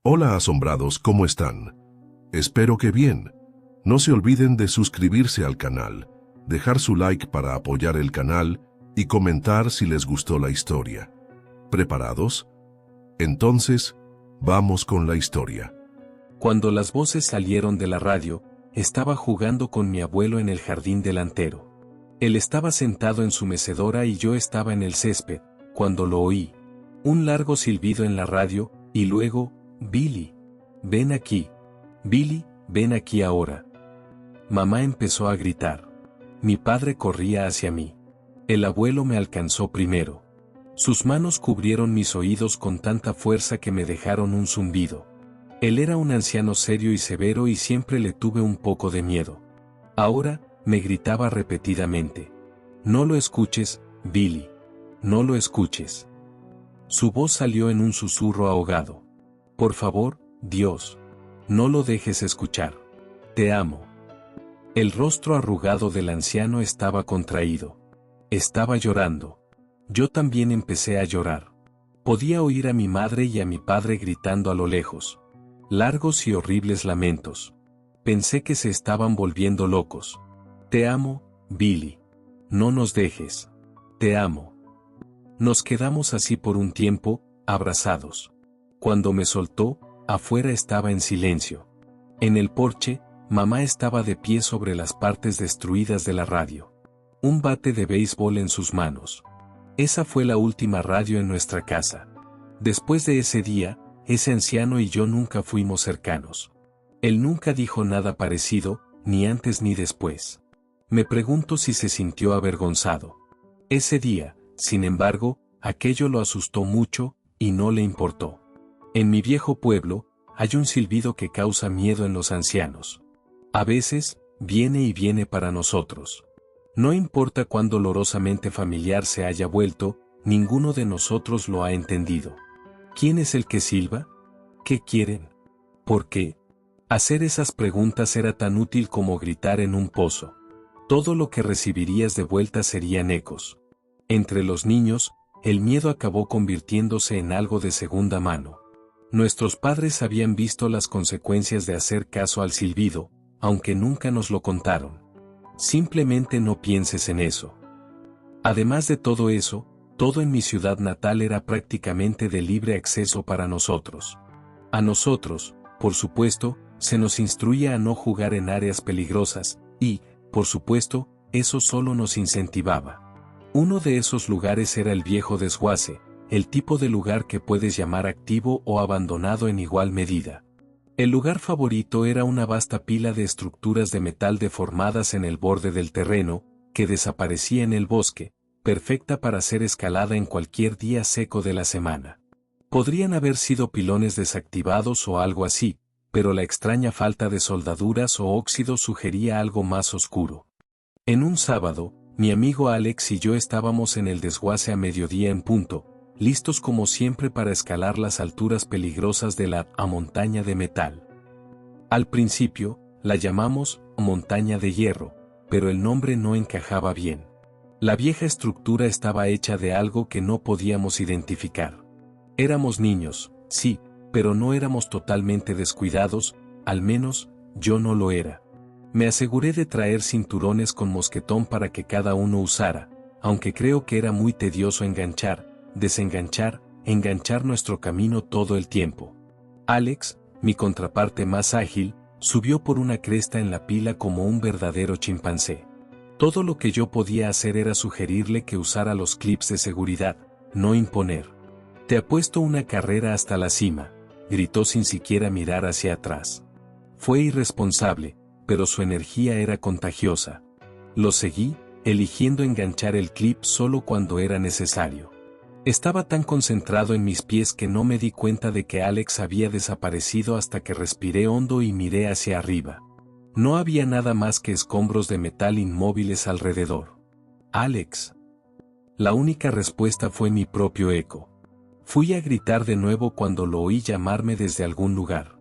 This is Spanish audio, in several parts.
Hola asombrados, ¿cómo están? Espero que bien. No se olviden de suscribirse al canal, dejar su like para apoyar el canal y comentar si les gustó la historia. ¿Preparados? Entonces, vamos con la historia. Cuando las voces salieron de la radio, estaba jugando con mi abuelo en el jardín delantero. Él estaba sentado en su mecedora y yo estaba en el césped, cuando lo oí. Un largo silbido en la radio, y luego, Billy, ven aquí. Billy, ven aquí ahora. Mamá empezó a gritar. Mi padre corría hacia mí. El abuelo me alcanzó primero. Sus manos cubrieron mis oídos con tanta fuerza que me dejaron un zumbido. Él era un anciano serio y severo y siempre le tuve un poco de miedo. Ahora, me gritaba repetidamente. No lo escuches, Billy. No lo escuches. Su voz salió en un susurro ahogado. Por favor, Dios. No lo dejes escuchar. Te amo. El rostro arrugado del anciano estaba contraído. Estaba llorando. Yo también empecé a llorar. Podía oír a mi madre y a mi padre gritando a lo lejos. Largos y horribles lamentos. Pensé que se estaban volviendo locos. Te amo, Billy. No nos dejes. Te amo. Nos quedamos así por un tiempo, abrazados. Cuando me soltó, afuera estaba en silencio. En el porche, mamá estaba de pie sobre las partes destruidas de la radio. Un bate de béisbol en sus manos. Esa fue la última radio en nuestra casa. Después de ese día, ese anciano y yo nunca fuimos cercanos. Él nunca dijo nada parecido, ni antes ni después. Me pregunto si se sintió avergonzado. Ese día, sin embargo, aquello lo asustó mucho, y no le importó. En mi viejo pueblo, hay un silbido que causa miedo en los ancianos. A veces, viene y viene para nosotros. No importa cuán dolorosamente familiar se haya vuelto, ninguno de nosotros lo ha entendido. ¿Quién es el que silba? ¿Qué quieren? ¿Por qué? Hacer esas preguntas era tan útil como gritar en un pozo. Todo lo que recibirías de vuelta serían ecos. Entre los niños, el miedo acabó convirtiéndose en algo de segunda mano. Nuestros padres habían visto las consecuencias de hacer caso al silbido, aunque nunca nos lo contaron. Simplemente no pienses en eso. Además de todo eso, todo en mi ciudad natal era prácticamente de libre acceso para nosotros. A nosotros, por supuesto, se nos instruía a no jugar en áreas peligrosas, y, por supuesto, eso solo nos incentivaba. Uno de esos lugares era el viejo desguace, el tipo de lugar que puedes llamar activo o abandonado en igual medida. El lugar favorito era una vasta pila de estructuras de metal deformadas en el borde del terreno, que desaparecía en el bosque, perfecta para ser escalada en cualquier día seco de la semana. Podrían haber sido pilones desactivados o algo así, pero la extraña falta de soldaduras o óxido sugería algo más oscuro. En un sábado, mi amigo Alex y yo estábamos en el desguace a mediodía en punto, listos como siempre para escalar las alturas peligrosas de la montaña de metal. Al principio, la llamamos montaña de hierro, pero el nombre no encajaba bien. La vieja estructura estaba hecha de algo que no podíamos identificar. Éramos niños, sí, pero no éramos totalmente descuidados, al menos, yo no lo era. Me aseguré de traer cinturones con mosquetón para que cada uno usara, aunque creo que era muy tedioso enganchar, desenganchar, enganchar nuestro camino todo el tiempo. Alex, mi contraparte más ágil, subió por una cresta en la pila como un verdadero chimpancé. Todo lo que yo podía hacer era sugerirle que usara los clips de seguridad, no imponer. Te apuesto una carrera hasta la cima, gritó sin siquiera mirar hacia atrás. Fue irresponsable, pero su energía era contagiosa. Lo seguí, eligiendo enganchar el clip solo cuando era necesario. Estaba tan concentrado en mis pies que no me di cuenta de que Alex había desaparecido hasta que respiré hondo y miré hacia arriba. No había nada más que escombros de metal inmóviles alrededor. «Alex». La única respuesta fue mi propio eco. Fui a gritar de nuevo cuando lo oí llamarme desde algún lugar.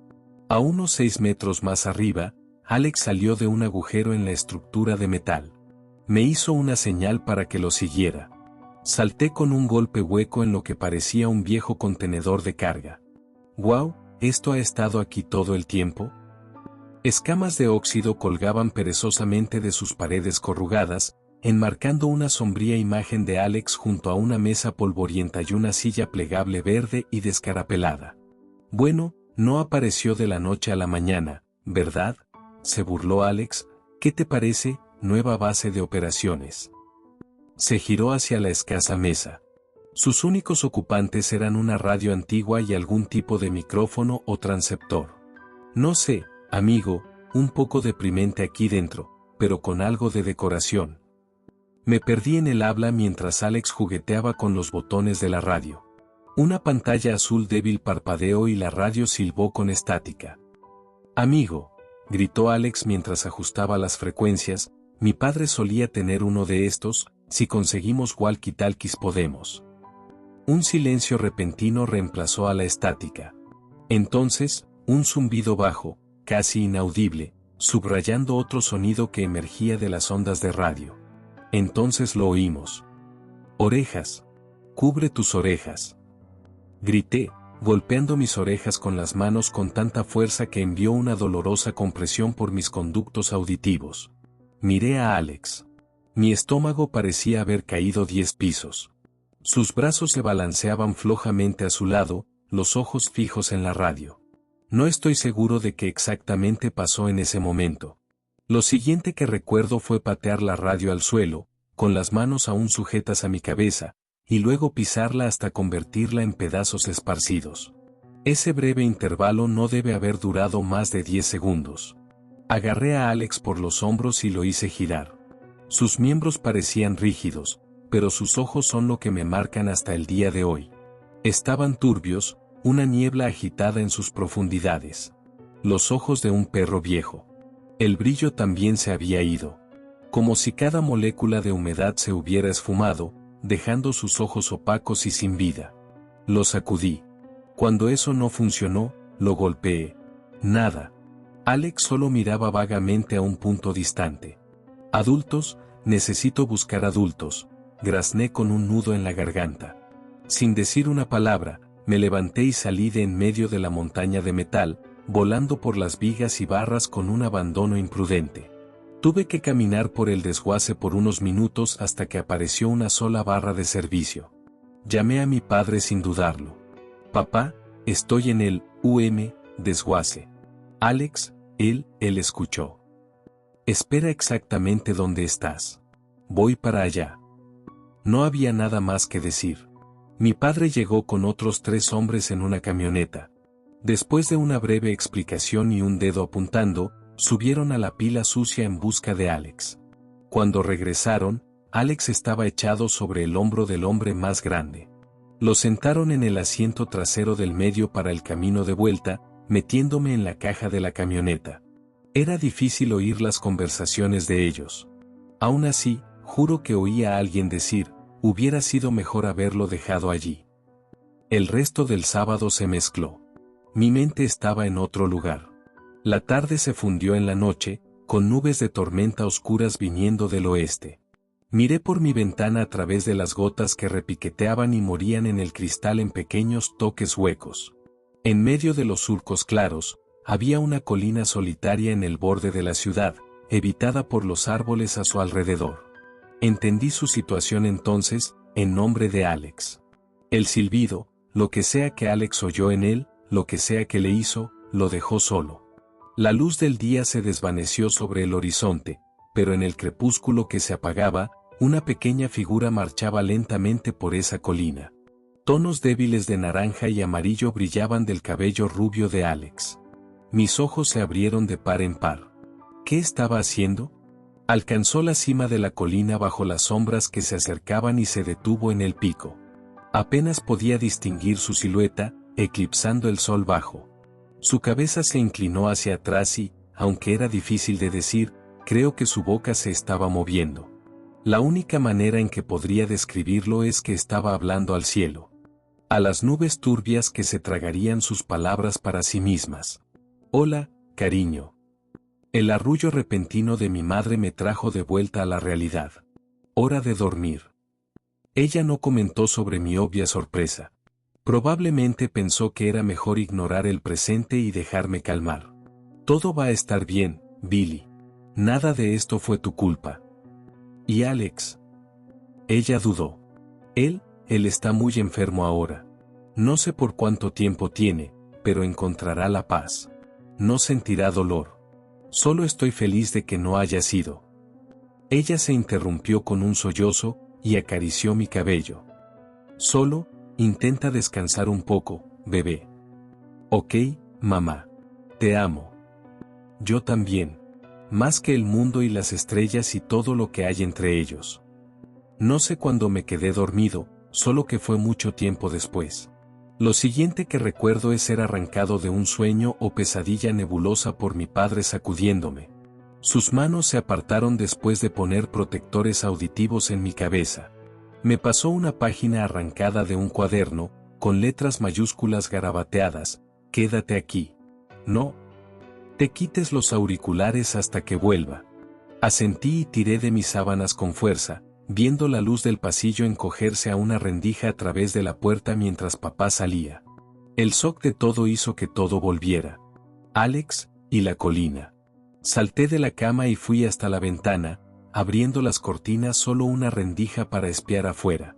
A unos 6 metros más arriba, Alex salió de un agujero en la estructura de metal. Me hizo una señal para que lo siguiera. Salté con un golpe hueco en lo que parecía un viejo contenedor de carga. «¡Guau!», ¿esto ha estado aquí todo el tiempo? Escamas de óxido colgaban perezosamente de sus paredes corrugadas, enmarcando una sombría imagen de Alex junto a una mesa polvorienta y una silla plegable verde y descarapelada. Bueno, no apareció de la noche a la mañana, ¿verdad? Se burló Alex. ¿Qué te parece, nueva base de operaciones? Se giró hacia la escasa mesa. Sus únicos ocupantes eran una radio antigua y algún tipo de micrófono o transceptor. No sé, amigo, un poco deprimente aquí dentro, pero con algo de decoración. Me perdí en el habla mientras Alex jugueteaba con los botones de la radio. Una pantalla azul débil parpadeó y la radio silbó con estática. Amigo, gritó Alex mientras ajustaba las frecuencias, mi padre solía tener uno de estos, si conseguimos walkie-talkies podemos. Un silencio repentino reemplazó a la estática. Entonces, un zumbido bajo, casi inaudible, subrayando otro sonido que emergía de las ondas de radio. Entonces lo oímos. Orejas. Cubre tus orejas. Grité, golpeando mis orejas con las manos con tanta fuerza que envió una dolorosa compresión por mis conductos auditivos. Miré a Alex. Mi estómago parecía haber caído 10 pisos. Sus brazos se balanceaban flojamente a su lado, los ojos fijos en la radio. No estoy seguro de qué exactamente pasó en ese momento. Lo siguiente que recuerdo fue patear la radio al suelo, con las manos aún sujetas a mi cabeza, y luego pisarla hasta convertirla en pedazos esparcidos. Ese breve intervalo no debe haber durado más de 10 segundos. Agarré a Alex por los hombros y lo hice girar. Sus miembros parecían rígidos, pero sus ojos son lo que me marcan hasta el día de hoy. Estaban turbios, una niebla agitada en sus profundidades. Los ojos de un perro viejo. El brillo también se había ido. Como si cada molécula de humedad se hubiera esfumado, dejando sus ojos opacos y sin vida. Lo sacudí. Cuando eso no funcionó, lo golpeé. Nada. Alex solo miraba vagamente a un punto distante. Adultos, necesito buscar adultos, grazné con un nudo en la garganta. Sin decir una palabra, me levanté y salí de en medio de la montaña de metal, volando por las vigas y barras con un abandono imprudente. Tuve que caminar por el desguace por unos minutos hasta que apareció una sola barra de servicio. Llamé a mi padre sin dudarlo. Papá, estoy en el desguace. Alex, él escuchó. Espera exactamente dónde estás. Voy para allá. No había nada más que decir. Mi padre llegó con otros 3 hombres en una camioneta. Después de una breve explicación y un dedo apuntando, subieron a la pila sucia en busca de Alex. Cuando regresaron, Alex estaba echado sobre el hombro del hombre más grande. Lo sentaron en el asiento trasero del medio para el camino de vuelta, metiéndome en la caja de la camioneta. Era difícil oír las conversaciones de ellos. Aún así, juro que oí a alguien decir, hubiera sido mejor haberlo dejado allí. El resto del sábado se mezcló. Mi mente estaba en otro lugar. La tarde se fundió en la noche, con nubes de tormenta oscuras viniendo del oeste. Miré por mi ventana a través de las gotas que repiqueteaban y morían en el cristal en pequeños toques huecos. En medio de los surcos claros, había una colina solitaria en el borde de la ciudad, evitada por los árboles a su alrededor. Entendí su situación entonces, en nombre de Alex. El silbido, lo que sea que Alex oyó en él, lo que sea que le hizo, lo dejó solo. La luz del día se desvaneció sobre el horizonte, pero en el crepúsculo que se apagaba, una pequeña figura marchaba lentamente por esa colina. Tonos débiles de naranja y amarillo brillaban del cabello rubio de Alex. Mis ojos se abrieron de par en par. ¿Qué estaba haciendo? Alcanzó la cima de la colina bajo las sombras que se acercaban y se detuvo en el pico. Apenas podía distinguir su silueta, eclipsando el sol bajo. Su cabeza se inclinó hacia atrás y, aunque era difícil de decir, creo que su boca se estaba moviendo. La única manera en que podría describirlo es que estaba hablando al cielo. A las nubes turbias que se tragarían sus palabras para sí mismas. Hola, cariño. El arrullo repentino de mi madre me trajo de vuelta a la realidad. Hora de dormir. Ella no comentó sobre mi obvia sorpresa. Probablemente pensó que era mejor ignorar el presente y dejarme calmar. Todo va a estar bien, Billy. Nada de esto fue tu culpa. ¿Y Alex? Ella dudó. Él está muy enfermo ahora. No sé por cuánto tiempo tiene, pero encontrará la paz. No sentirá dolor. Solo estoy feliz de que no haya sido. Ella se interrumpió con un sollozo y acarició mi cabello. Solo, intenta descansar un poco, bebé. Ok, mamá. Te amo. Yo también. Más que el mundo y las estrellas y todo lo que hay entre ellos. No sé cuándo me quedé dormido, solo que fue mucho tiempo después. Lo siguiente que recuerdo es ser arrancado de un sueño o pesadilla nebulosa por mi padre sacudiéndome. Sus manos se apartaron después de poner protectores auditivos en mi cabeza. Me pasó una página arrancada de un cuaderno, con letras mayúsculas garabateadas: quédate aquí. No te quites los auriculares hasta que vuelva. Asentí y tiré de mis sábanas con fuerza, viendo la luz del pasillo encogerse a una rendija a través de la puerta mientras papá salía. El shock de todo hizo que todo volviera. Alex y la colina. Salté de la cama y fui hasta la ventana, abriendo las cortinas solo una rendija para espiar afuera.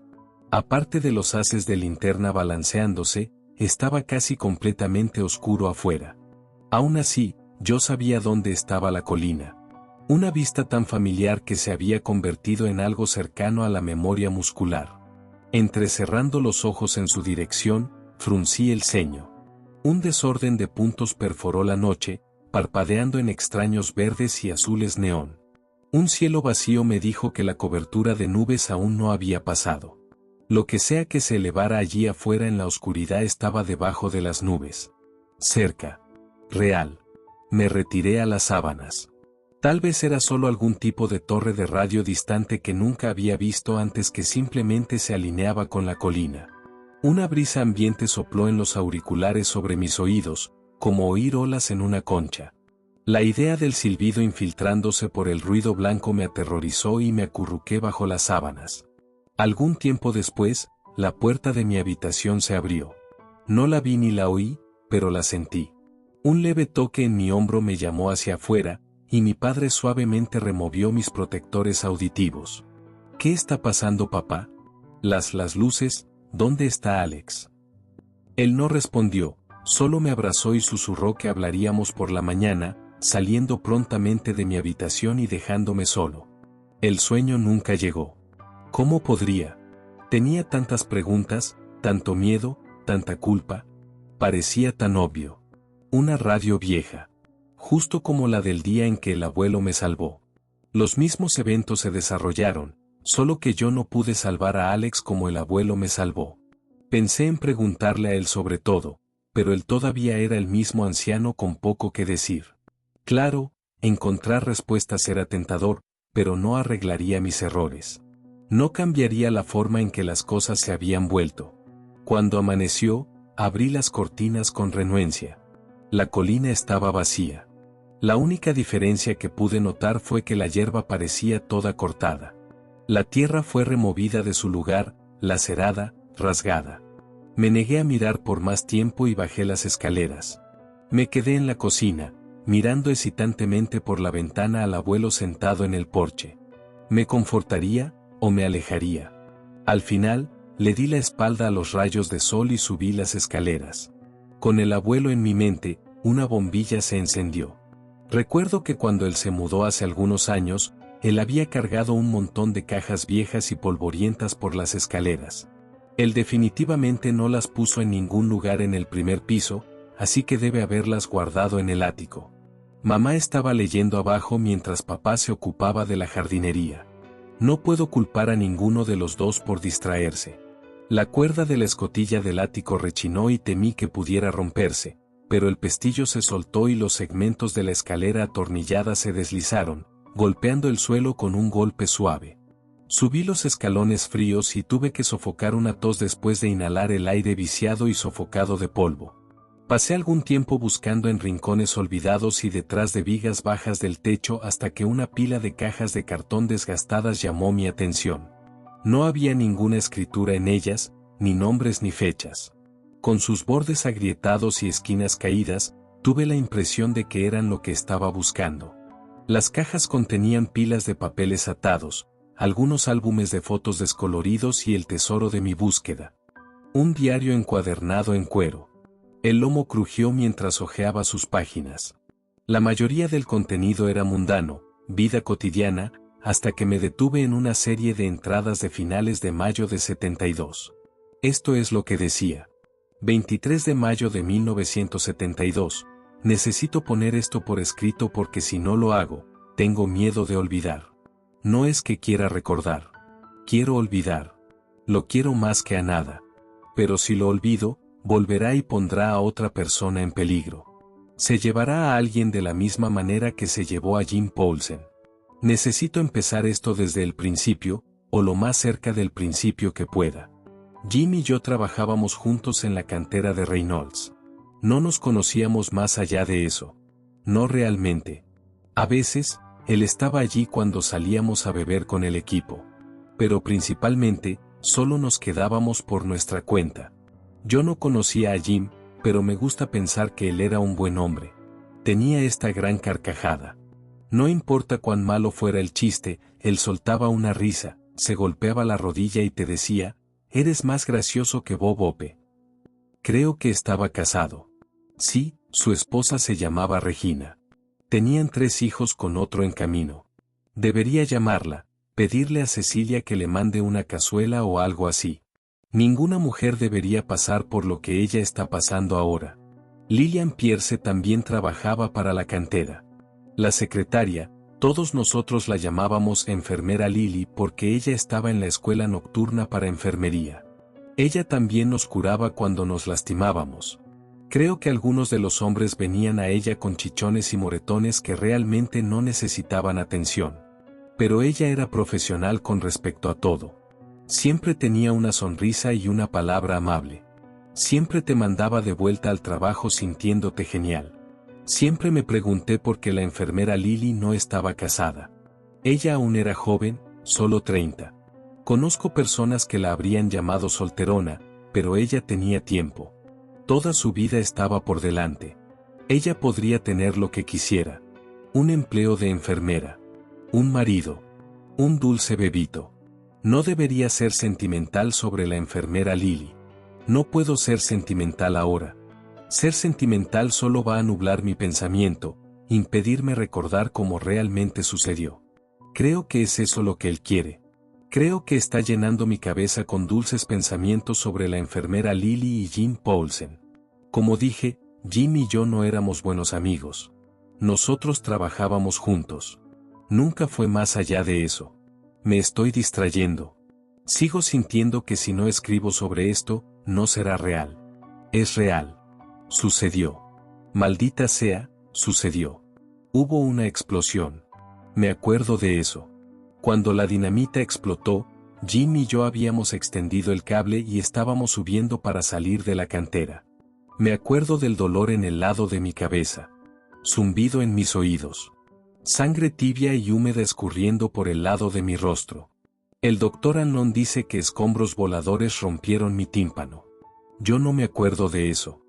Aparte de los haces de linterna balanceándose, estaba casi completamente oscuro afuera. Aún así, yo sabía dónde estaba la colina. Una vista tan familiar que se había convertido en algo cercano a la memoria muscular. Entrecerrando los ojos en su dirección, fruncí el ceño. Un desorden de puntos perforó la noche, parpadeando en extraños verdes y azules neón. Un cielo vacío me dijo que la cobertura de nubes aún no había pasado. Lo que sea que se elevara allí afuera en la oscuridad estaba debajo de las nubes. Cerca. Real. Me retiré a las sábanas. Tal vez era solo algún tipo de torre de radio distante que nunca había visto antes, que simplemente se alineaba con la colina. Una brisa ambiente sopló en los auriculares sobre mis oídos, como oír olas en una concha. La idea del silbido infiltrándose por el ruido blanco me aterrorizó y me acurruqué bajo las sábanas. Algún tiempo después, la puerta de mi habitación se abrió. No la vi ni la oí, pero la sentí. Un leve toque en mi hombro me llamó hacia afuera, y mi padre suavemente removió mis protectores auditivos. ¿Qué está pasando, papá? Las luces, ¿dónde está Alex? Él no respondió, solo me abrazó y susurró que hablaríamos por la mañana, saliendo prontamente de mi habitación y dejándome solo. El sueño nunca llegó. ¿Cómo podría? Tenía tantas preguntas, tanto miedo, tanta culpa. Parecía tan obvio. Una radio vieja. Justo como la del día en que el abuelo me salvó. Los mismos eventos se desarrollaron, solo que yo no pude salvar a Alex como el abuelo me salvó. Pensé en preguntarle a él sobre todo, pero él todavía era el mismo anciano con poco que decir. Claro, encontrar respuestas era tentador, pero no arreglaría mis errores. No cambiaría la forma en que las cosas se habían vuelto. Cuando amaneció, abrí las cortinas con renuencia. La colina estaba vacía. La única diferencia que pude notar fue que la hierba parecía toda cortada. La tierra fue removida de su lugar, lacerada, rasgada. Me negué a mirar por más tiempo y bajé las escaleras. Me quedé en la cocina, mirando hesitantemente por la ventana al abuelo sentado en el porche. ¿Me confortaría o me alejaría? Al final, le di la espalda a los rayos de sol y subí las escaleras. Con el abuelo en mi mente, una bombilla se encendió. Recuerdo que cuando él se mudó hace algunos años, él había cargado un montón de cajas viejas y polvorientas por las escaleras. Él definitivamente no las puso en ningún lugar en el primer piso, así que debe haberlas guardado en el ático. Mamá estaba leyendo abajo mientras papá se ocupaba de la jardinería. No puedo culpar a ninguno de los dos por distraerse. La cuerda de la escotilla del ático rechinó y temí que pudiera romperse, pero el pestillo se soltó y los segmentos de la escalera atornillada se deslizaron, golpeando el suelo con un golpe suave. Subí los escalones fríos y tuve que sofocar una tos después de inhalar el aire viciado y sofocado de polvo. Pasé algún tiempo buscando en rincones olvidados y detrás de vigas bajas del techo hasta que una pila de cajas de cartón desgastadas llamó mi atención. No había ninguna escritura en ellas, ni nombres ni fechas. Con sus bordes agrietados y esquinas caídas, tuve la impresión de que eran lo que estaba buscando. Las cajas contenían pilas de papeles atados, algunos álbumes de fotos descoloridos y el tesoro de mi búsqueda. Un diario encuadernado en cuero. El lomo crujió mientras hojeaba sus páginas. La mayoría del contenido era mundano, vida cotidiana, hasta que me detuve en una serie de entradas de finales de mayo de 72. Esto es lo que decía. 23 de mayo de 1972. Necesito poner esto por escrito porque si no lo hago, tengo miedo de olvidar. No es que quiera recordar. Quiero olvidar. Lo quiero más que a nada. Pero si lo olvido, volverá y pondrá a otra persona en peligro. Se llevará a alguien de la misma manera que se llevó a Jim Paulsen. Necesito empezar esto desde el principio, o lo más cerca del principio que pueda. Jim y yo trabajábamos juntos en la cantera de Reynolds. No nos conocíamos más allá de eso. No realmente. A veces, él estaba allí cuando salíamos a beber con el equipo. Pero principalmente, solo nos quedábamos por nuestra cuenta. Yo no conocía a Jim, pero me gusta pensar que él era un buen hombre. Tenía esta gran carcajada. No importa cuán malo fuera el chiste, él soltaba una risa, se golpeaba la rodilla y te decía, «Eres más gracioso que Bob Hope». Creo que estaba casado. Sí, su esposa se llamaba Regina. Tenían 3 hijos con otro en camino. Debería llamarla, pedirle a Cecilia que le mande una cazuela o algo así. Ninguna mujer debería pasar por lo que ella está pasando ahora. Lillian Pierce también trabajaba para la cantera. La secretaria, todos nosotros la llamábamos enfermera Lily porque ella estaba en la escuela nocturna para enfermería. Ella también nos curaba cuando nos lastimábamos. Creo que algunos de los hombres venían a ella con chichones y moretones que realmente no necesitaban atención. Pero ella era profesional con respecto a todo. Siempre tenía una sonrisa y una palabra amable. Siempre te mandaba de vuelta al trabajo sintiéndote genial. Siempre me pregunté por qué la enfermera Lily no estaba casada. Ella aún era joven, solo 30. Conozco personas que la habrían llamado solterona, pero ella tenía tiempo. Toda su vida estaba por delante. Ella podría tener lo que quisiera. Un empleo de enfermera. Un marido. Un dulce bebito. No debería ser sentimental sobre la enfermera Lily. No puedo ser sentimental ahora. Ser sentimental solo va a nublar mi pensamiento, impedirme recordar cómo realmente sucedió. Creo que es eso lo que él quiere. Creo que está llenando mi cabeza con dulces pensamientos sobre la enfermera Lily y Jim Paulsen. Como dije, Jim y yo no éramos buenos amigos. Nosotros trabajábamos juntos. Nunca fue más allá de eso. Me estoy distrayendo. Sigo sintiendo que si no escribo sobre esto, no será real. Es real. Sucedió. Maldita sea, sucedió. Hubo una explosión. Me acuerdo de eso. Cuando la dinamita explotó, Jim y yo habíamos extendido el cable y estábamos subiendo para salir de la cantera. Me acuerdo del dolor en el lado de mi cabeza. Zumbido en mis oídos. Sangre tibia y húmeda escurriendo por el lado de mi rostro. El doctor Anon dice que escombros voladores rompieron mi tímpano. Yo no me acuerdo de eso.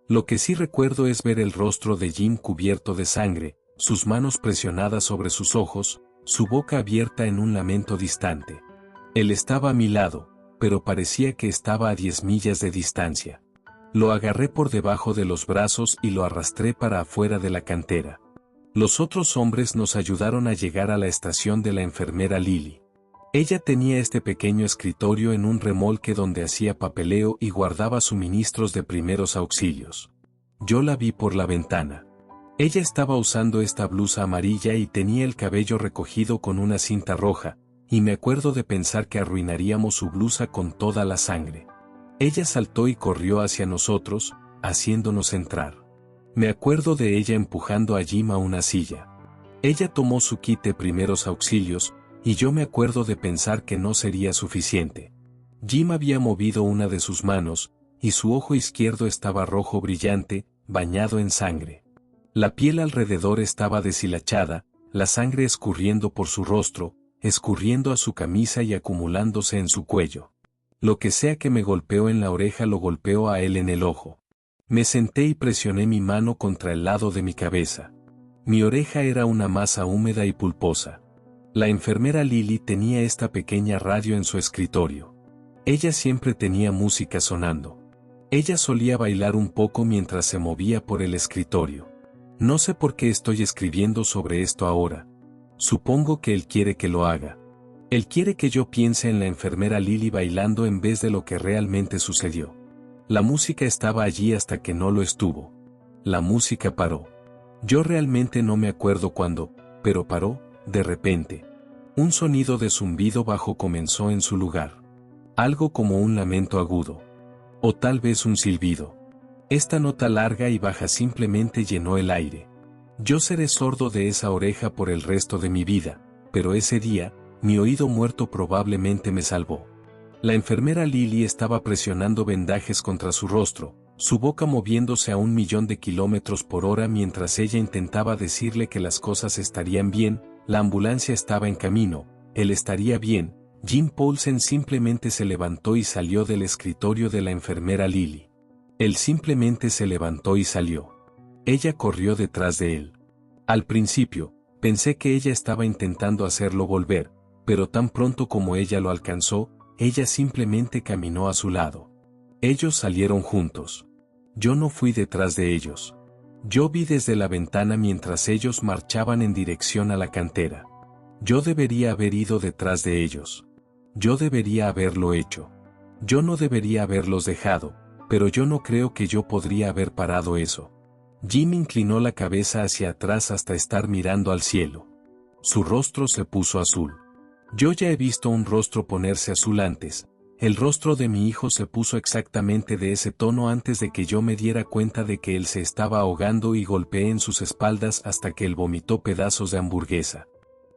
Lo que sí recuerdo es ver el rostro de Jim cubierto de sangre, sus manos presionadas sobre sus ojos, su boca abierta en un lamento distante. Él estaba a mi lado, pero parecía que estaba a 10 millas de distancia. Lo agarré por debajo de los brazos y lo arrastré para afuera de la cantera. Los otros hombres nos ayudaron a llegar a la estación de la enfermera Lily. Ella tenía este pequeño escritorio en un remolque donde hacía papeleo y guardaba suministros de primeros auxilios. Yo la vi por la ventana. Ella estaba usando esta blusa amarilla y tenía el cabello recogido con una cinta roja, y me acuerdo de pensar que arruinaríamos su blusa con toda la sangre. Ella saltó y corrió hacia nosotros, haciéndonos entrar. Me acuerdo de ella empujando a Jim a una silla. Ella tomó su kit de primeros auxilios, y yo me acuerdo de pensar que no sería suficiente. Jim había movido una de sus manos, y su ojo izquierdo estaba rojo brillante, bañado en sangre. La piel alrededor estaba deshilachada, la sangre escurriendo por su rostro, escurriendo a su camisa y acumulándose en su cuello. Lo que sea que me golpeó en la oreja lo golpeó a él en el ojo. Me senté y presioné mi mano contra el lado de mi cabeza. Mi oreja era una masa húmeda y pulposa. La enfermera Lily tenía esta pequeña radio en su escritorio. Ella siempre tenía música sonando. Ella solía bailar un poco mientras se movía por el escritorio. No sé por qué estoy escribiendo sobre esto ahora. Supongo que él quiere que lo haga. Él quiere que yo piense en la enfermera Lily bailando en vez de lo que realmente sucedió. La música estaba allí hasta que no lo estuvo. La música paró. Yo realmente no me acuerdo cuándo, pero paró, de repente. Un sonido de zumbido bajo comenzó en su lugar. Algo como un lamento agudo. O tal vez un silbido. Esta nota larga y baja simplemente llenó el aire. Yo seré sordo de esa oreja por el resto de mi vida, pero ese día, mi oído muerto probablemente me salvó. La enfermera Lily estaba presionando vendajes contra su rostro, su boca moviéndose a 1.000.000 de kilómetros por hora mientras ella intentaba decirle que las cosas estarían bien, la ambulancia estaba en camino, él estaría bien. Jim Paulsen simplemente se levantó y salió del escritorio de la enfermera Lily. Él simplemente se levantó y salió. Ella corrió detrás de él. Al principio, pensé que ella estaba intentando hacerlo volver, pero tan pronto como ella lo alcanzó, ella simplemente caminó a su lado. Ellos salieron juntos. Yo no fui detrás de ellos. Yo vi desde la ventana mientras ellos marchaban en dirección a la cantera. Yo debería haber ido detrás de ellos. Yo debería haberlo hecho. Yo no debería haberlos dejado, pero yo no creo que yo podría haber parado eso. Jim inclinó la cabeza hacia atrás hasta estar mirando al cielo. Su rostro se puso azul. Yo ya he visto un rostro ponerse azul antes. El rostro de mi hijo se puso exactamente de ese tono antes de que yo me diera cuenta de que él se estaba ahogando y golpeé en sus espaldas hasta que él vomitó pedazos de hamburguesa.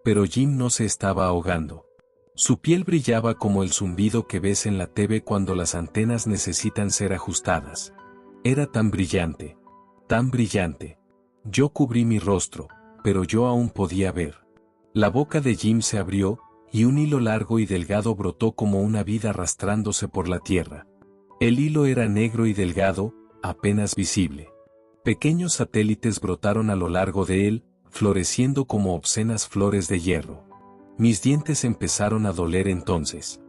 Pero Jim no se estaba ahogando. Su piel brillaba como el zumbido que ves en la TV cuando las antenas necesitan ser ajustadas. Era tan brillante. Tan brillante. Yo cubrí mi rostro, pero yo aún podía ver. La boca de Jim se abrió, y un hilo largo y delgado brotó como una vida arrastrándose por la tierra. El hilo era negro y delgado, apenas visible. Pequeños satélites brotaron a lo largo de él, floreciendo como obscenas flores de hierro. Mis dientes empezaron a doler entonces.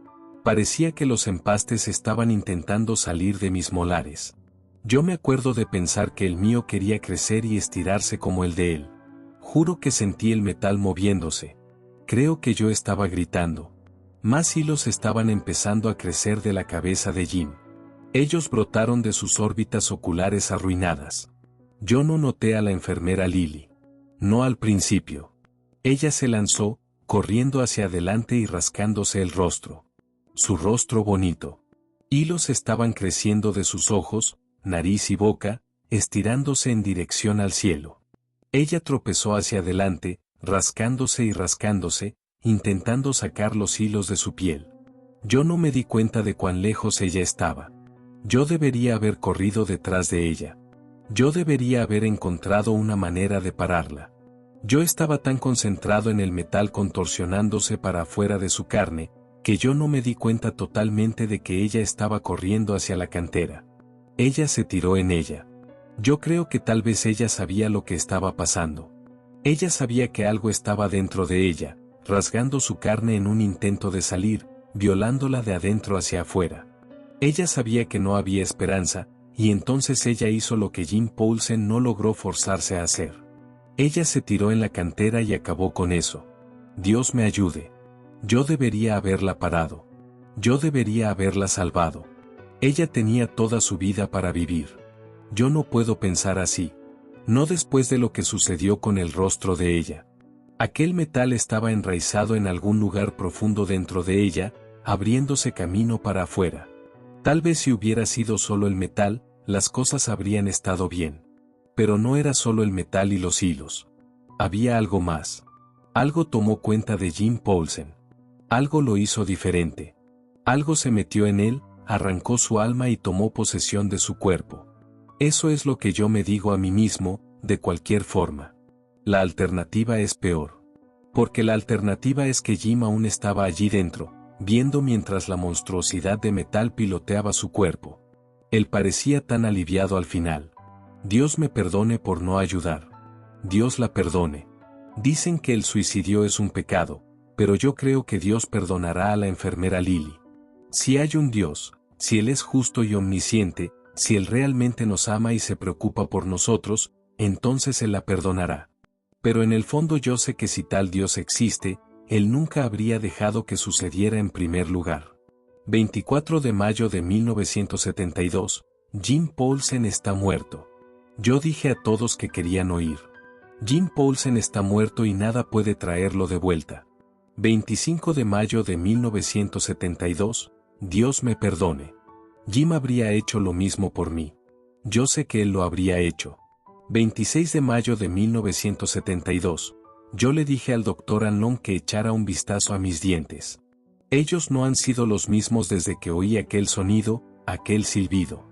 Parecía que los empastes estaban intentando salir de mis molares. Yo me acuerdo de pensar que el mío quería crecer y estirarse como el de él. Juro que sentí el metal moviéndose. Creo que yo estaba gritando. Más hilos estaban empezando a crecer de la cabeza de Jim. Ellos brotaron de sus órbitas oculares arruinadas. Yo no noté a la enfermera Lily. No al principio. Ella se lanzó, corriendo hacia adelante y rascándose el rostro. Su rostro bonito. Hilos estaban creciendo de sus ojos, nariz y boca, estirándose en dirección al cielo. Ella tropezó hacia adelante, rascándose y rascándose, intentando sacar los hilos de su piel. Yo no me di cuenta de cuán lejos ella estaba. Yo debería haber corrido detrás de ella. Yo debería haber encontrado una manera de pararla. Yo estaba tan concentrado en el metal contorsionándose para afuera de su carne, que yo no me di cuenta totalmente de que ella estaba corriendo hacia la cantera. Ella se tiró en ella. Yo creo que tal vez ella sabía lo que estaba pasando. Ella sabía que algo estaba dentro de ella, rasgando su carne en un intento de salir, violándola de adentro hacia afuera. Ella sabía que no había esperanza, y entonces ella hizo lo que Jim Paulsen no logró forzarse a hacer. Ella se tiró en la cantera y acabó con eso. Dios me ayude. Yo debería haberla parado. Yo debería haberla salvado. Ella tenía toda su vida para vivir. Yo no puedo pensar así. No después de lo que sucedió con el rostro de ella. Aquel metal estaba enraizado en algún lugar profundo dentro de ella, abriéndose camino para afuera. Tal vez si hubiera sido solo el metal, las cosas habrían estado bien. Pero no era solo el metal y los hilos. Había algo más. Algo tomó cuenta de Jim Paulsen. Algo lo hizo diferente. Algo se metió en él, arrancó su alma y tomó posesión de su cuerpo. Eso es lo que yo me digo a mí mismo, de cualquier forma. La alternativa es peor. Porque la alternativa es que Jim aún estaba allí dentro, viendo mientras la monstruosidad de metal piloteaba su cuerpo. Él parecía tan aliviado al final. Dios me perdone por no ayudar. Dios la perdone. Dicen que el suicidio es un pecado, pero yo creo que Dios perdonará a la enfermera Lily. Si hay un Dios, si Él es justo y omnisciente, si Él realmente nos ama y se preocupa por nosotros, entonces Él la perdonará. Pero en el fondo yo sé que si tal Dios existe, Él nunca habría dejado que sucediera en primer lugar. 24 de mayo de 1972, Jim Paulsen está muerto. Yo dije a todos que querían oír. Jim Paulsen está muerto y nada puede traerlo de vuelta. 25 de mayo de 1972, Dios me perdone. Jim habría hecho lo mismo por mí. Yo sé que él lo habría hecho. 26 de mayo de 1972, yo le dije al Dr. Anlon que echara un vistazo a mis dientes. Ellos no han sido los mismos desde que oí aquel sonido, aquel silbido.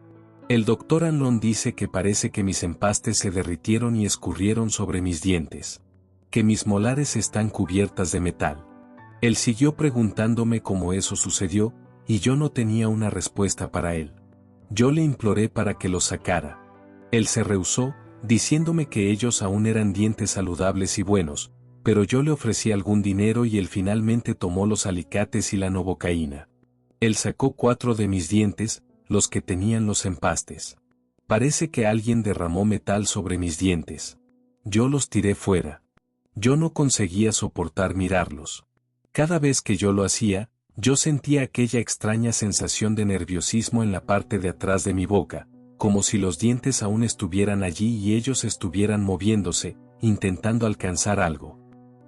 El Dr. Anlon dice que parece que mis empastes se derritieron y escurrieron sobre mis dientes. Que mis molares están cubiertas de metal. Él siguió preguntándome cómo eso sucedió, y yo no tenía una respuesta para él. Yo le imploré para que los sacara. Él se rehusó, diciéndome que ellos aún eran dientes saludables y buenos, pero yo le ofrecí algún dinero y él finalmente tomó los alicates y la novocaína. Él sacó 4 de mis dientes, los que tenían los empastes. Parece que alguien derramó metal sobre mis dientes. Yo los tiré fuera. Yo no conseguía soportar mirarlos. Cada vez que yo lo hacía, yo sentía aquella extraña sensación de nerviosismo en la parte de atrás de mi boca, como si los dientes aún estuvieran allí y ellos estuvieran moviéndose, intentando alcanzar algo.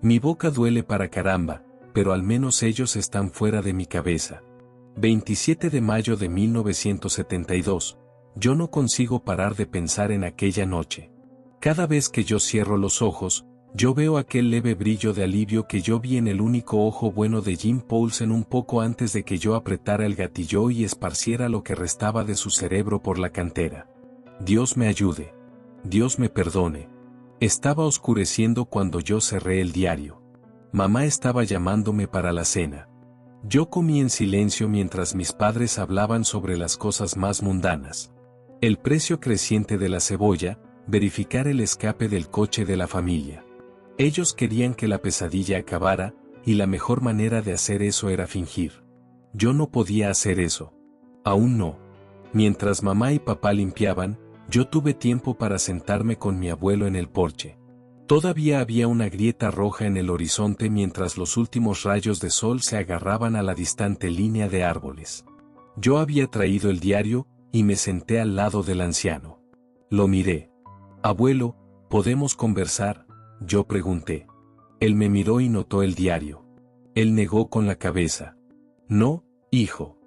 Mi boca duele para caramba, pero al menos ellos están fuera de mi cabeza. 27 de mayo de 1972, yo no consigo parar de pensar en aquella noche. Cada vez que yo cierro los ojos, yo veo aquel leve brillo de alivio que yo vi en el único ojo bueno de Jim Paulsen un poco antes de que yo apretara el gatillo y esparciera lo que restaba de su cerebro por la cantera. Dios me ayude. Dios me perdone. Estaba oscureciendo cuando yo cerré el diario. Mamá estaba llamándome para la cena. Yo comí en silencio mientras mis padres hablaban sobre las cosas más mundanas. El precio creciente de la cebolla, verificar el escape del coche de la familia. Ellos querían que la pesadilla acabara, y la mejor manera de hacer eso era fingir. Yo no podía hacer eso. Aún no. Mientras mamá y papá limpiaban, yo tuve tiempo para sentarme con mi abuelo en el porche. Todavía había una grieta roja en el horizonte mientras los últimos rayos de sol se agarraban a la distante línea de árboles. Yo había traído el diario, y me senté al lado del anciano. Lo miré. Abuelo, ¿podemos conversar?, yo pregunté. Él me miró y notó el diario. Él negó con la cabeza. No, hijo.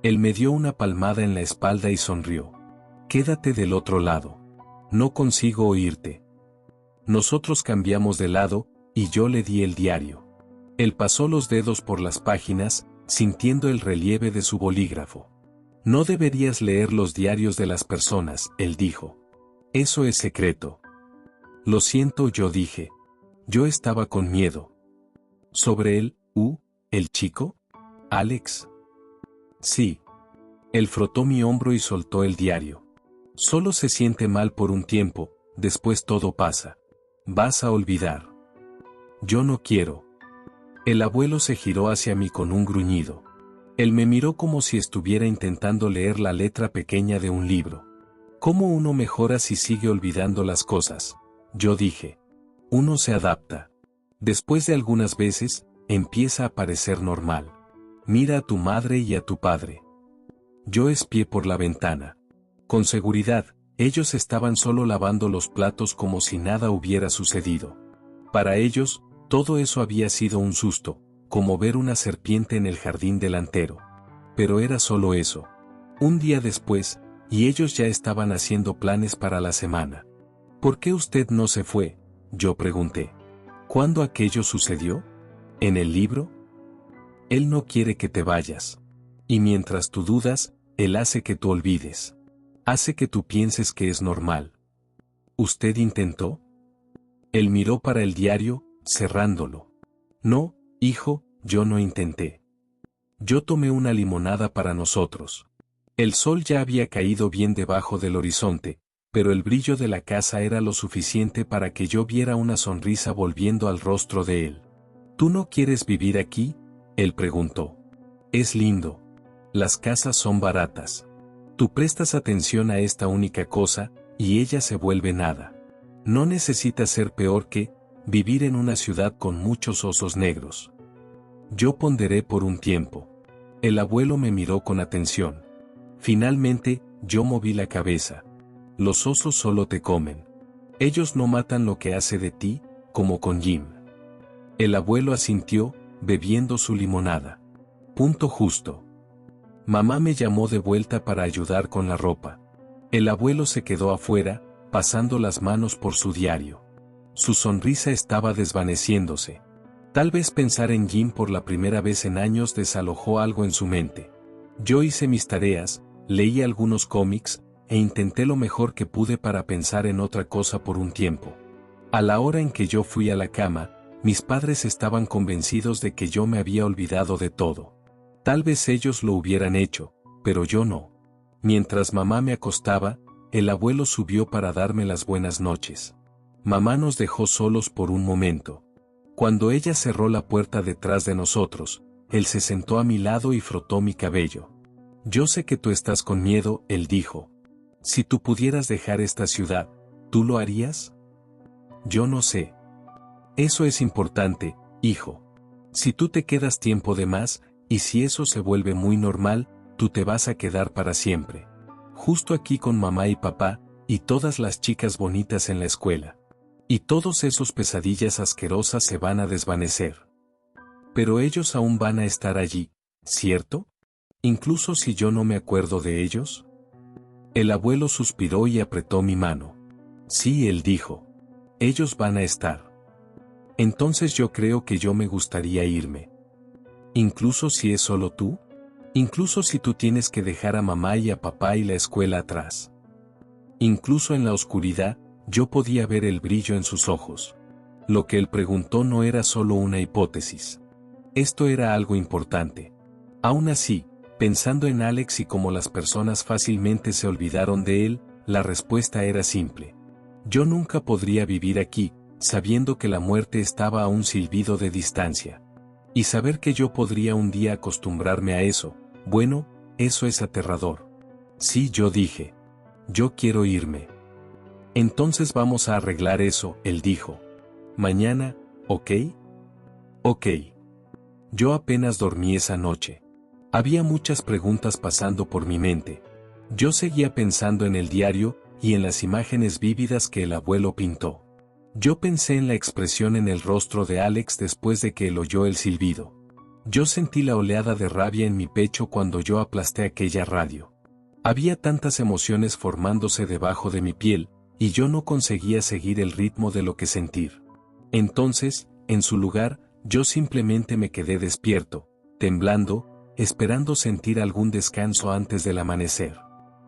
Él me dio una palmada en la espalda y sonrió. Quédate del otro lado. No consigo oírte. Nosotros cambiamos de lado, y yo le di el diario. Él pasó los dedos por las páginas, sintiendo el relieve de su bolígrafo. No deberías leer los diarios de las personas, él dijo. Eso es secreto. Lo siento, yo dije. Yo estaba con miedo. ¿Sobre él, el chico? ¿Alex? Sí. Él frotó mi hombro y soltó el diario. Solo se siente mal por un tiempo, después todo pasa. Vas a olvidar. Yo no quiero. El abuelo se giró hacia mí con un gruñido. Él me miró como si estuviera intentando leer la letra pequeña de un libro. ¿Cómo uno mejora si sigue olvidando las cosas? Yo dije. Uno se adapta. Después de algunas veces, empieza a parecer normal. Mira a tu madre y a tu padre. Yo espié por la ventana. Con seguridad, ellos estaban solo lavando los platos como si nada hubiera sucedido. Para ellos, todo eso había sido un susto, como ver una serpiente en el jardín delantero. Pero era solo eso. Un día después, y ellos ya estaban haciendo planes para la semana. ¿Por qué usted no se fue?, yo pregunté. ¿Cuándo aquello sucedió? ¿En el libro? Él no quiere que te vayas. Y mientras tú dudas, él hace que tú olvides. Hace que tú pienses que es normal. ¿Usted intentó? Él miró para el diario, cerrándolo. No, hijo, yo no intenté. Yo tomé una limonada para nosotros. El sol ya había caído bien debajo del horizonte, pero el brillo de la casa era lo suficiente para que yo viera una sonrisa volviendo al rostro de él. ¿Tú no quieres vivir aquí?, él preguntó. Es lindo. Las casas son baratas. Tú prestas atención a esta única cosa, y ella se vuelve nada. No necesita ser peor que vivir en una ciudad con muchos osos negros. Yo ponderé por un tiempo. El abuelo me miró con atención. Finalmente, yo moví la cabeza. Los osos solo te comen. Ellos no matan lo que hace de ti, como con Jim. El abuelo asintió, bebiendo su limonada. Punto justo. Mamá me llamó de vuelta para ayudar con la ropa. El abuelo se quedó afuera, pasando las manos por su diario. Su sonrisa estaba desvaneciéndose. Tal vez pensar en Jim por la primera vez en años desalojó algo en su mente. Yo hice mis tareas, leí algunos cómics, e intenté lo mejor que pude para pensar en otra cosa por un tiempo. A la hora en que yo fui a la cama, mis padres estaban convencidos de que yo me había olvidado de todo. Tal vez ellos lo hubieran hecho, pero yo no. Mientras mamá me acostaba, el abuelo subió para darme las buenas noches. Mamá nos dejó solos por un momento. Cuando ella cerró la puerta detrás de nosotros, él se sentó a mi lado y frotó mi cabello. Yo sé que tú estás con miedo, él dijo. Si tú pudieras dejar esta ciudad, ¿tú lo harías? Yo no sé. Eso es importante, hijo. Si tú te quedas tiempo de más, y si eso se vuelve muy normal, tú te vas a quedar para siempre. Justo aquí con mamá y papá, y todas las chicas bonitas en la escuela. Y todos esos pesadillas asquerosas se van a desvanecer. Pero ellos aún van a estar allí, ¿cierto? Incluso si yo no me acuerdo de ellos. El abuelo suspiró y apretó mi mano. Sí, él dijo. Ellos van a estar. Entonces yo creo que yo me gustaría irme. Incluso si es solo tú. Incluso si tú tienes que dejar a mamá y a papá y la escuela atrás. Incluso en la oscuridad, yo podía ver el brillo en sus ojos. Lo que él preguntó no era solo una hipótesis. Esto era algo importante. Aún así, pensando en Alex y cómo las personas fácilmente se olvidaron de él, la respuesta era simple. Yo nunca podría vivir aquí, sabiendo que la muerte estaba a un silbido de distancia. Y saber que yo podría un día acostumbrarme a eso, bueno, eso es aterrador. Sí, yo dije. Yo quiero irme. Entonces vamos a arreglar eso, él dijo. Mañana, ¿ok? Ok. Yo apenas dormí esa noche. Había muchas preguntas pasando por mi mente. Yo seguía pensando en el diario y en las imágenes vívidas que el abuelo pintó. Yo pensé en la expresión en el rostro de Alex después de que él oyó el silbido. Yo sentí la oleada de rabia en mi pecho cuando yo aplasté aquella radio. Había tantas emociones formándose debajo de mi piel, y yo no conseguía seguir el ritmo de lo que sentir. Entonces, en su lugar, yo simplemente me quedé despierto, temblando, esperando sentir algún descanso antes del amanecer.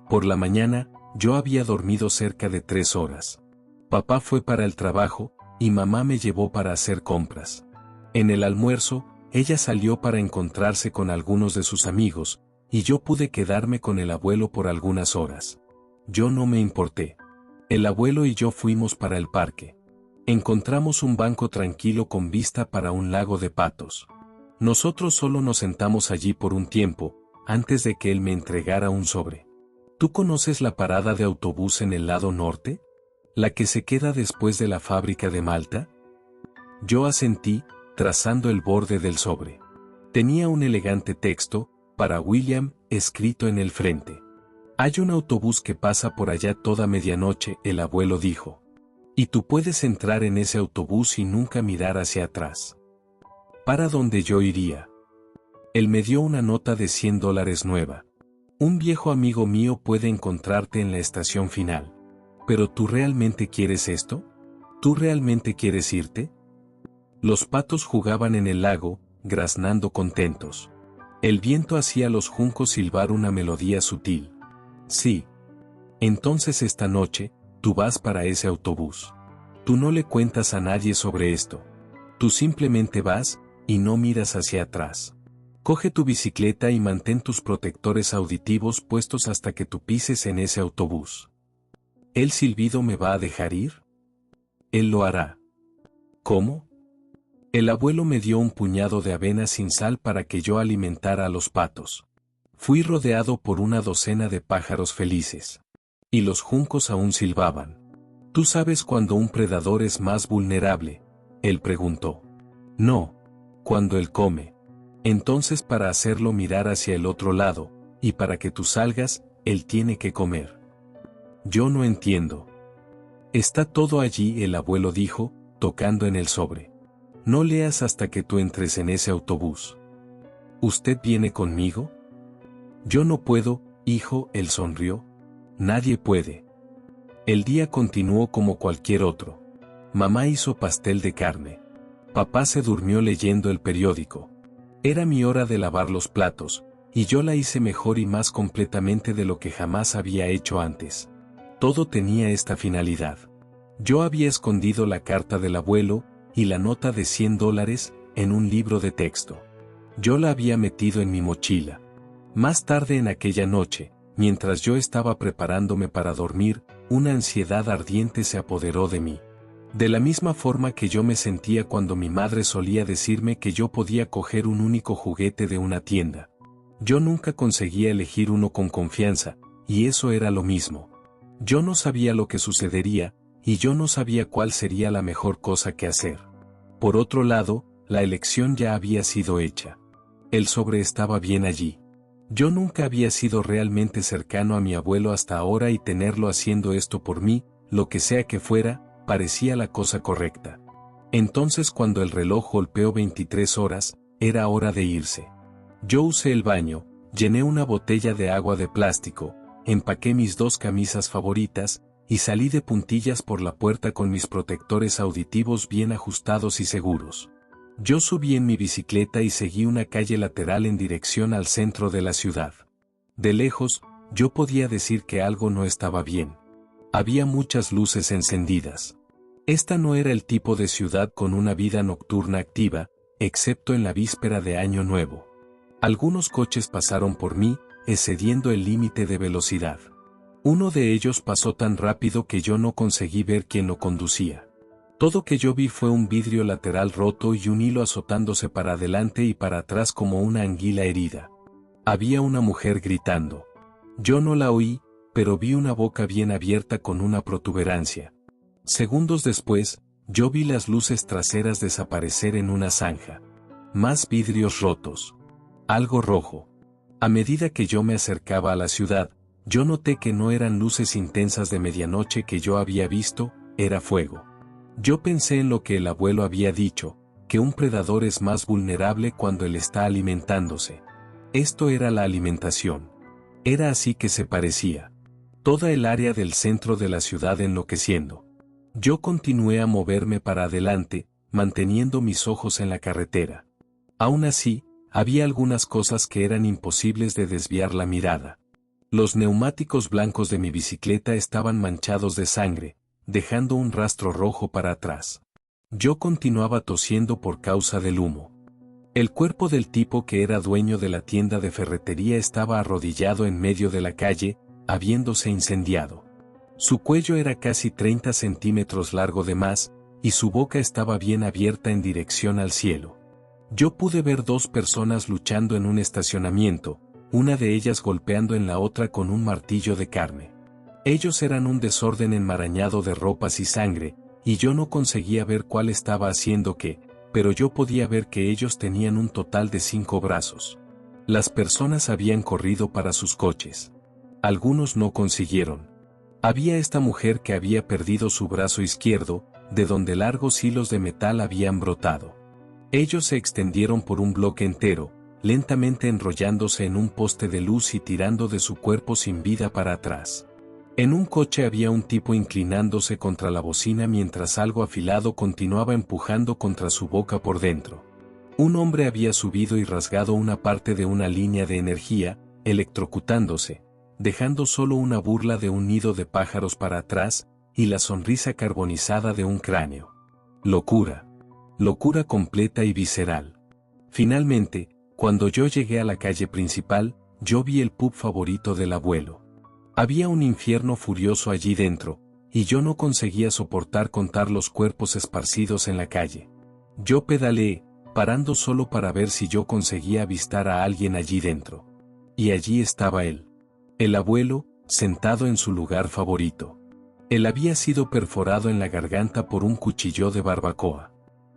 Por la mañana, yo había dormido cerca de 3 horas. Papá fue para el trabajo, y mamá me llevó para hacer compras. En el almuerzo, ella salió para encontrarse con algunos de sus amigos, y yo pude quedarme con el abuelo por algunas horas. Yo no me importé. El abuelo y yo fuimos para el parque. Encontramos un banco tranquilo con vista para un lago de patos. Nosotros solo nos sentamos allí por un tiempo, antes de que él me entregara un sobre. ¿Tú conoces la parada de autobús en el lado norte? ¿La que se queda después de la fábrica de Malta? Yo asentí, trazando el borde del sobre. Tenía un elegante texto, para William, escrito en el frente. Hay un autobús que pasa por allá toda medianoche, el abuelo dijo. Y tú puedes entrar en ese autobús y nunca mirar hacia atrás. ¿Para dónde yo iría? Él me dio una nota de $100 nueva. Un viejo amigo mío puede encontrarte en la estación final. ¿Pero tú realmente quieres esto? ¿Tú realmente quieres irte? Los patos jugaban en el lago, graznando contentos. El viento hacía los juncos silbar una melodía sutil. Sí. Entonces esta noche, tú vas para ese autobús. Tú no le cuentas a nadie sobre esto. Tú simplemente vas, y no miras hacia atrás. Coge tu bicicleta y mantén tus protectores auditivos puestos hasta que tú pises en ese autobús. ¿El silbido me va a dejar ir? Él lo hará. ¿Cómo? El abuelo me dio un puñado de avena sin sal para que yo alimentara a los patos. Fui rodeado por una docena de pájaros felices. Y los juncos aún silbaban. ¿Tú sabes cuándo un predador es más vulnerable? Él preguntó. No, cuando él come. Entonces para hacerlo mirar hacia el otro lado, y para que tú salgas, él tiene que comer. Yo no entiendo. Está todo allí, el abuelo dijo, tocando en el sobre. No leas hasta que tú entres en ese autobús. ¿Usted viene conmigo? Yo no puedo, hijo, él sonrió. Nadie puede. El día continuó como cualquier otro. Mamá hizo pastel de carne. Papá se durmió leyendo el periódico. Era mi hora de lavar los platos, y yo la hice mejor y más completamente de lo que jamás había hecho antes. Todo tenía esta finalidad. Yo había escondido la carta del abuelo y la nota de $100 en un libro de texto. Yo la había metido en mi mochila. Más tarde en aquella noche, mientras yo estaba preparándome para dormir, una ansiedad ardiente se apoderó de mí. De la misma forma que yo me sentía cuando mi madre solía decirme que yo podía coger un único juguete de una tienda. Yo nunca conseguía elegir uno con confianza, y eso era lo mismo. Yo no sabía lo que sucedería, y yo no sabía cuál sería la mejor cosa que hacer. Por otro lado, la elección ya había sido hecha. El sobre estaba bien allí. Yo nunca había sido realmente cercano a mi abuelo hasta ahora y tenerlo haciendo esto por mí, lo que sea que fuera, parecía la cosa correcta. Entonces cuando el reloj golpeó 23 horas, era hora de irse. Yo usé el baño, llené una botella de agua de plástico, empaqué mis 2 camisas favoritas, y salí de puntillas por la puerta con mis protectores auditivos bien ajustados y seguros. Yo subí en mi bicicleta y seguí una calle lateral en dirección al centro de la ciudad. De lejos, yo podía decir que algo no estaba bien. Había muchas luces encendidas. Esta no era el tipo de ciudad con una vida nocturna activa, excepto en la víspera de Año Nuevo. Algunos coches pasaron por mí, excediendo el límite de velocidad. Uno de ellos pasó tan rápido que yo no conseguí ver quién lo conducía. Todo que yo vi fue un vidrio lateral roto y un hilo azotándose para adelante y para atrás como una anguila herida. Había una mujer gritando. Yo no la oí, pero vi una boca bien abierta con una protuberancia. Segundos después, yo vi las luces traseras desaparecer en una zanja. Más vidrios rotos. Algo rojo. A medida que yo me acercaba a la ciudad, yo noté que no eran luces intensas de medianoche que yo había visto, era fuego. Yo pensé en lo que el abuelo había dicho, que un predador es más vulnerable cuando él está alimentándose. Esto era la alimentación. Era así que se parecía. Toda el área del centro de la ciudad enloqueciendo. Yo continué a moverme para adelante, manteniendo mis ojos en la carretera. Aún así, había algunas cosas que eran imposibles de desviar la mirada. Los neumáticos blancos de mi bicicleta estaban manchados de sangre, dejando un rastro rojo para atrás. Yo continuaba tosiendo por causa del humo. El cuerpo del tipo que era dueño de la tienda de ferretería estaba arrodillado en medio de la calle, habiéndose incendiado. Su cuello era casi 30 centímetros largo de más, y su boca estaba bien abierta en dirección al cielo. Yo pude ver 2 personas luchando en un estacionamiento, una de ellas golpeando en la otra con un martillo de carne. Ellos eran un desorden enmarañado de ropas y sangre, y yo no conseguía ver cuál estaba haciendo qué, pero yo podía ver que ellos tenían un total de 5 brazos. Las personas habían corrido para sus coches. Algunos no consiguieron. Había esta mujer que había perdido su brazo izquierdo, de donde largos hilos de metal habían brotado. Ellos se extendieron por un bloque entero, lentamente enrollándose en un poste de luz y tirando de su cuerpo sin vida para atrás. En un coche había un tipo inclinándose contra la bocina mientras algo afilado continuaba empujando contra su boca por dentro. Un hombre había subido y rasgado una parte de una línea de energía, electrocutándose, dejando solo una burla de un nido de pájaros para atrás, y la sonrisa carbonizada de un cráneo. Locura. Locura completa y visceral. Finalmente, Cuando yo llegué a la calle principal, yo vi el pub favorito del abuelo. Había un infierno furioso allí dentro, y yo no conseguía soportar contar los cuerpos esparcidos en la calle. Yo pedaleé, parando solo para ver si yo conseguía avistar a alguien allí dentro. Y allí estaba él. El abuelo, sentado en su lugar favorito. Él había sido perforado en la garganta por un cuchillo de barbacoa.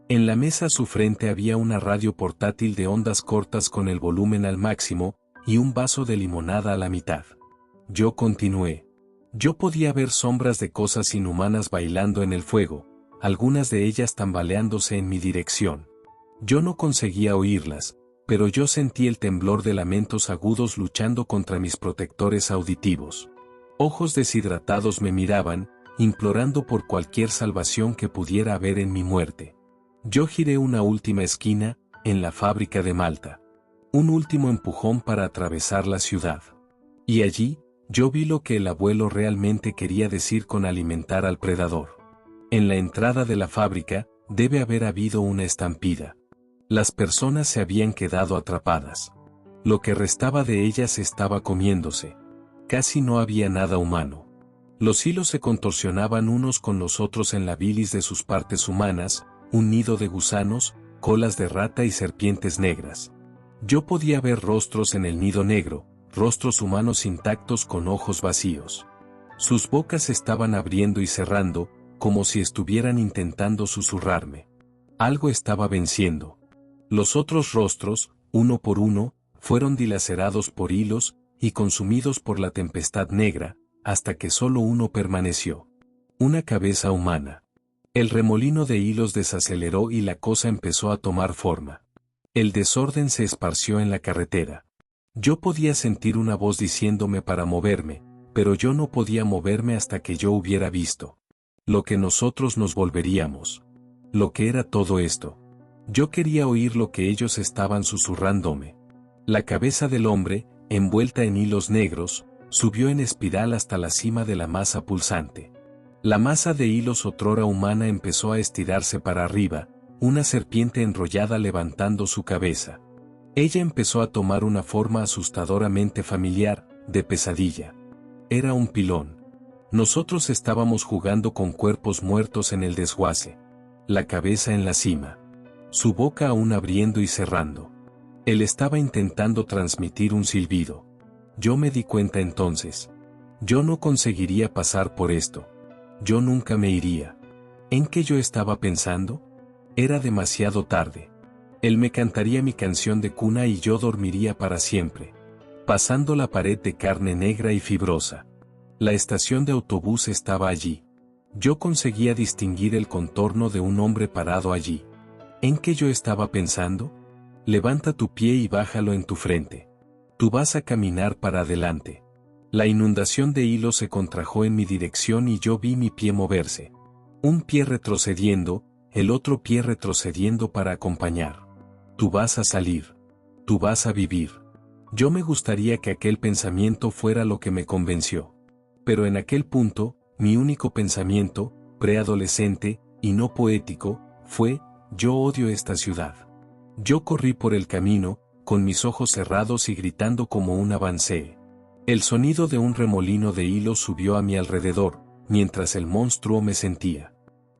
En la mesa a su frente había una radio portátil de ondas cortas con el volumen al máximo, y un vaso de limonada a la mitad. Yo continué. Yo podía ver sombras de cosas inhumanas bailando en el fuego, algunas de ellas tambaleándose en mi dirección. Yo no conseguía oírlas, pero yo sentí el temblor de lamentos agudos luchando contra mis protectores auditivos. Ojos deshidratados me miraban, implorando por cualquier salvación que pudiera haber en mi muerte. Yo giré una última esquina, en la fábrica de Malta. Un último empujón para atravesar la ciudad. Y allí, yo vi lo que el abuelo realmente quería decir con alimentar al predador. En la entrada de la fábrica, debe haber habido una estampida. Las personas se habían quedado atrapadas. Lo que restaba de ellas estaba comiéndose. Casi no había nada humano. Los hilos se contorsionaban unos con los otros en la bilis de sus partes humanas, un nido de gusanos, colas de rata y serpientes negras. Yo podía ver rostros en el nido negro, rostros humanos intactos con ojos vacíos. Sus bocas estaban abriendo y cerrando, como si estuvieran intentando susurrarme. Algo estaba venciendo. Los otros rostros, uno por uno, fueron dilacerados por hilos y consumidos por la tempestad negra, hasta que solo uno permaneció. Una cabeza humana. El remolino de hilos desaceleró y la cosa empezó a tomar forma. El desorden se esparció en la carretera. Yo podía sentir una voz diciéndome para moverme, pero yo no podía moverme hasta que yo hubiera visto lo que nosotros nos volveríamos. Lo que era todo esto. Yo quería oír lo que ellos estaban susurrándome. La cabeza del hombre, envuelta en hilos negros, subió en espiral hasta la cima de la masa pulsante. La masa de hilos otrora humana empezó a estirarse para arriba, una serpiente enrollada levantando su cabeza. Ella empezó a tomar una forma asustadoramente familiar, de pesadilla. Era un pilón. Nosotros estábamos jugando con cuerpos muertos en el desguace. La cabeza en la cima. Su boca aún abriendo y cerrando. Él estaba intentando transmitir un silbido. Yo me di cuenta entonces. Yo no conseguiría pasar por esto. Yo nunca me iría. ¿En qué yo estaba pensando? Era demasiado tarde. Él me cantaría mi canción de cuna y yo dormiría para siempre. Pasando la pared de carne negra y fibrosa. La estación de autobús estaba allí. Yo conseguía distinguir el contorno de un hombre parado allí. ¿En qué yo estaba pensando? Levanta tu pie y bájalo en tu frente. Tú vas a caminar para adelante. La inundación de hilos se contrajo en mi dirección y yo vi mi pie moverse. Un pie retrocediendo, el otro pie retrocediendo para acompañar. Tú vas a salir. Tú vas a vivir. Yo me gustaría que aquel pensamiento fuera lo que me convenció. Pero en aquel punto, mi único pensamiento, preadolescente, y no poético, fue, yo odio esta ciudad. Yo corrí por el camino, con mis ojos cerrados y gritando como un avancé. El sonido de un remolino de hilos subió a mi alrededor, mientras el monstruo me sentía.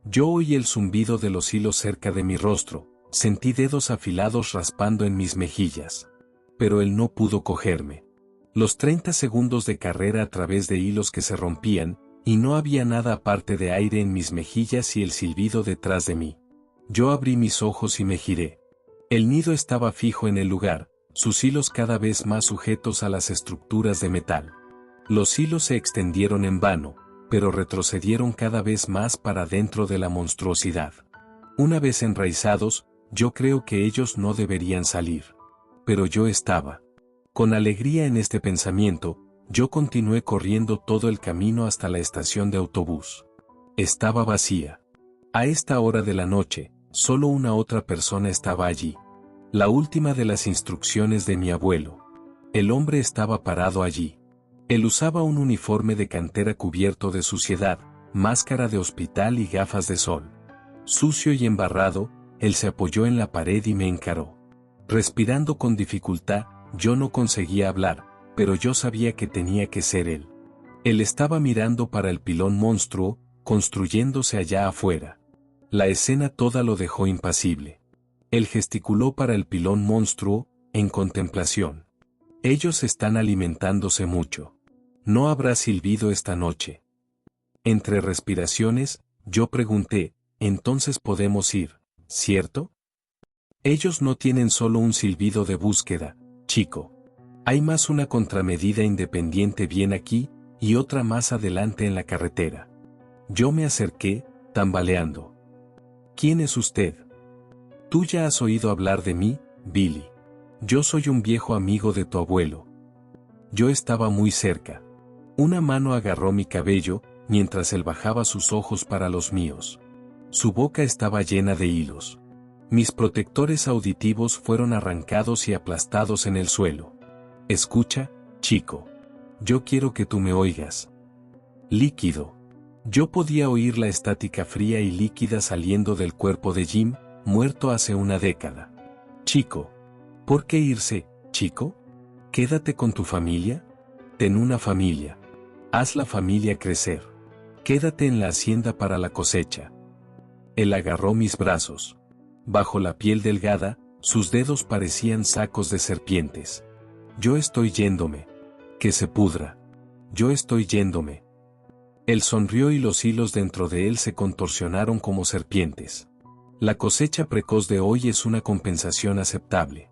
Yo oí el zumbido de los hilos cerca de mi rostro, sentí dedos afilados raspando en mis mejillas. Pero él no pudo cogerme. Los 30 segundos de carrera a través de hilos que se rompían, y no había nada aparte de aire en mis mejillas y el silbido detrás de mí. Yo abrí mis ojos y me giré. El nido estaba fijo en el lugar, sus hilos cada vez más sujetos a las estructuras de metal. Los hilos se extendieron en vano, pero retrocedieron cada vez más para dentro de la monstruosidad. Una vez enraizados, yo creo que ellos no deberían salir. Pero yo estaba. Con alegría en este pensamiento, yo continué corriendo todo el camino hasta la estación de autobús. Estaba vacía. A esta hora de la noche, solo una otra persona estaba allí. La última de las instrucciones de mi abuelo. El hombre estaba parado allí. Él usaba un uniforme de cantera cubierto de suciedad, máscara de hospital y gafas de sol. Sucio y embarrado, él se apoyó en la pared y me encaró. Respirando con dificultad, yo no conseguía hablar, pero yo sabía que tenía que ser él. Él estaba mirando para el pilón monstruo, construyéndose allá afuera. La escena toda lo dejó impasible. Él gesticuló para el pilón monstruo, en contemplación. Ellos están alimentándose mucho. No habrá silbido esta noche. Entre respiraciones, yo pregunté, entonces podemos ir, ¿cierto? Ellos no tienen solo un silbido de búsqueda, chico. Hay más una contramedida independiente bien aquí, y otra más adelante en la carretera. Yo me acerqué, tambaleando. ¿Quién es usted? Tú ya has oído hablar de mí, Billy. Yo soy un viejo amigo de tu abuelo. Yo estaba muy cerca. Una mano agarró mi cabello, mientras él bajaba sus ojos para los míos. Su boca estaba llena de hilos. Mis protectores auditivos fueron arrancados y aplastados en el suelo. Escucha, chico. Yo quiero que tú me oigas. Líquido. Yo podía oír la estática fría y líquida saliendo del cuerpo de Jim, muerto hace una década. Chico. ¿Por qué irse, chico? Quédate con tu familia. Ten una familia. Haz la familia crecer. Quédate en la hacienda para la cosecha. Él agarró mis brazos. Bajo la piel delgada, sus dedos parecían sacos de serpientes. Yo estoy yéndome. Que se pudra. Yo estoy yéndome. Él sonrió y los hilos dentro de él se contorsionaron como serpientes. La cosecha precoz de hoy es una compensación aceptable.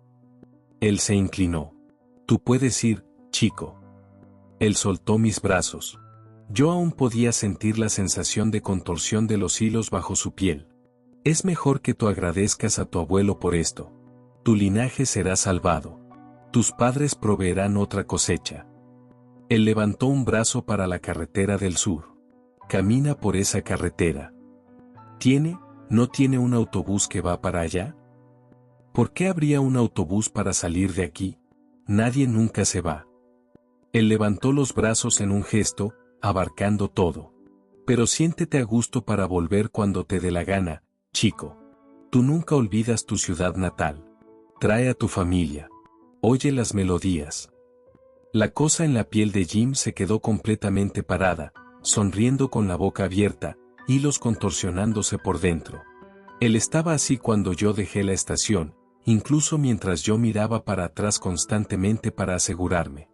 Él se inclinó. Tú puedes ir, chico. Él soltó mis brazos. Yo aún podía sentir la sensación de contorsión de los hilos bajo su piel. Es mejor que tú agradezcas a tu abuelo por esto. Tu linaje será salvado. Tus padres proveerán otra cosecha. Él levantó un brazo para la carretera del sur. Camina por esa carretera. ¿No tiene un autobús que va para allá? ¿Por qué habría un autobús para salir de aquí? Nadie nunca se va. Él levantó los brazos en un gesto, abarcando todo. Pero siéntete a gusto para volver cuando te dé la gana, chico. Tú nunca olvidas tu ciudad natal. Trae a tu familia. Oye las melodías. La cosa en la piel de Jim se quedó completamente parada, sonriendo con la boca abierta, hilos contorsionándose por dentro. Él estaba así cuando yo dejé la estación, incluso mientras yo miraba para atrás constantemente para asegurarme.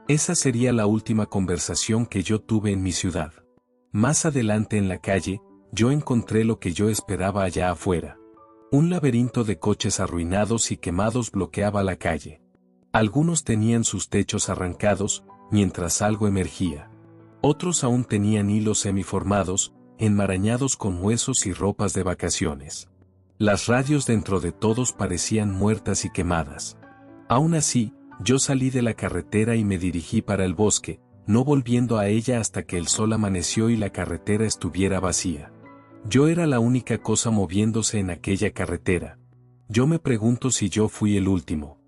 Esa sería la última conversación que yo tuve en mi ciudad. Más adelante en la calle, yo encontré lo que yo esperaba allá afuera. Un laberinto de coches arruinados y quemados bloqueaba la calle. Algunos tenían sus techos arrancados, mientras algo emergía. Otros aún tenían hilos semiformados, enmarañados con huesos y ropas de vacaciones. Las radios dentro de todos parecían muertas y quemadas. Aún así, yo salí de la carretera y me dirigí para el bosque, no volviendo a ella hasta que el sol amaneció y la carretera estuviera vacía. Yo era la única cosa moviéndose en aquella carretera. Yo me pregunto si yo fui el último.